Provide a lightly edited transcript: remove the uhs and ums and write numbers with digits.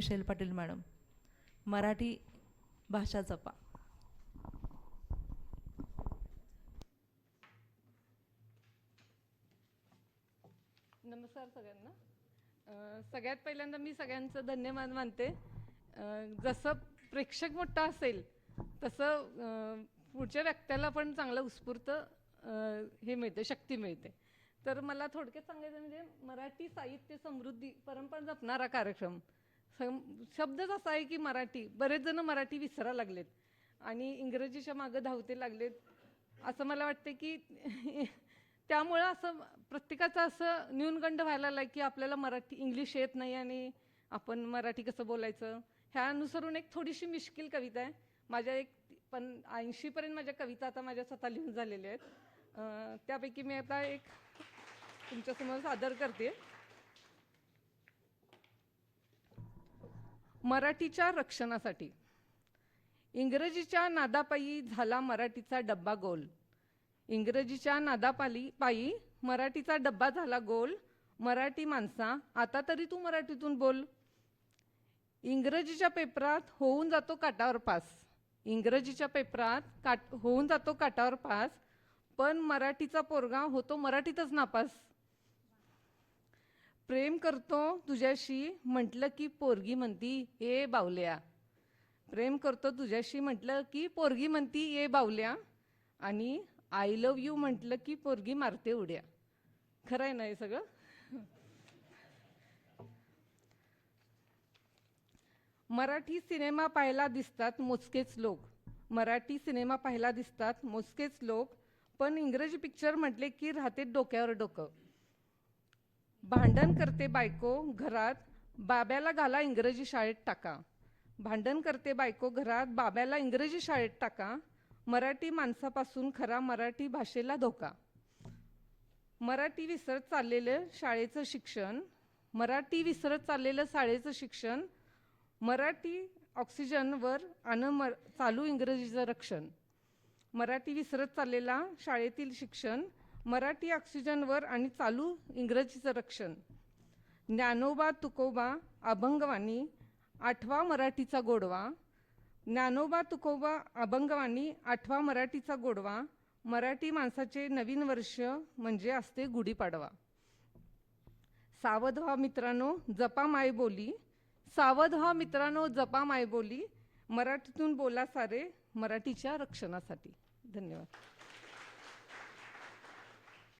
Michel Patil madam. Marathi भाषा जपा. नमस्कार सगळ्यांना. सगळ्यात पहिल्यांदा मी सगळ्यांचं धन्यवाद मानते. जसं प्रेक्षक मोठा असेल तसं पुढच्या व्यक्तीला पण चांगलं उत्स्फूर्त हे मिळते, शक्ती मिळते. तर मला थोडक्यात सांगायचं म्हणजे मराठी साहित्य समृद्धी परंपरा जपणारा कार्यक्रम. शब्दच असा आहे की मराठी, बरेच जण मराठी विसरायला लागलेत आणि इंग्रजीच्या मागं धावते लागलेत. असं मला वाटते की त्यामुळं असं प्रत्येकाचं असं न्यूनगंड व्हायला लागला की आपल्याला मराठी इंग्लिश येत नाही आणि आपण मराठी कसं बोलायचं. ह्या अनुसरून एक थोडीशी मिश्किल कविता आहे माझ्या. 80पर्यंत माझ्या कविता आता माझ्या स्वतः लिहून झालेल्या आहेत. त्यापैकी मी आता एक तुमच्यासमोर सादर करते. मराठीच्या रक्षणासाठी. इंग्रजीच्या नादापायी झाला मराठीचा डब्बा गोल. इंग्रजीच्या नादापायी मराठीचा डब्बा झाला गोल. मराठी माणसा आता तरी तू मराठीतून बोल. इंग्रजीच्या पेपरात होऊन जातो काटावर पास. इंग्रजीच्या पेपरात होऊन जातो काटावर पास. पण मराठीचा पोरगा होतो मराठीतच नापास. प्रेम करतो तुझ्याशी म्हटलं की पोरगी म्हणती ए बावल्या. प्रेम करतो तुझ्याशी म्हटलं की पोरगी म्हणती ए बावल्या. आणि आय लव्ह यू म्हटलं की पोरगी मारते उड्या. खरं आहे ना हे सगळं. मराठी सिनेमा पाहायला दिसतात मोजकेच लोक. मराठी सिनेमा पाहायला दिसतात मोजकेच लोक. पण इंग्रजी पिक्चर म्हटले की राहते डोक्यावर डोकं. भांडण करते बायको घरात बाब्याला घाला इंग्रजी शाळेत टाका. भांडण करते बायको घरात बाब्याला इंग्रजी शाळेत टाका. मराठी माणसापासून खरा मराठी भाषेला धोका. मराठी विसरत चाललेलं शाळेचं शिक्षण. मराठी विसरत चाललेलं शाळेचं शिक्षण. मराठी ऑक्सिजनवर चालू इंग्रजीचं रक्षण. मराठी विसरत चाललेला शाळेतील शिक्षण. मराठी ऑक्सिजनवर आणि चालू इंग्रजीचं रक्षण. ज्ञानोबा तुकोबा अभंगवाणी आठवा मराठीचा गोडवा. ज्ञानोबा तुकोबा अभंगवाणी आठवा मराठीचा गोडवा. मराठी माणसाचे नवीन वर्ष म्हणजे असते गुढीपाडवा. सावध व्हा मित्रांनो जपा मायबोली. सावध व्हा मित्रांनो जपा मायबोली. मराठीतून बोला सारे मराठीच्या रक्षणासाठी. धन्यवाद.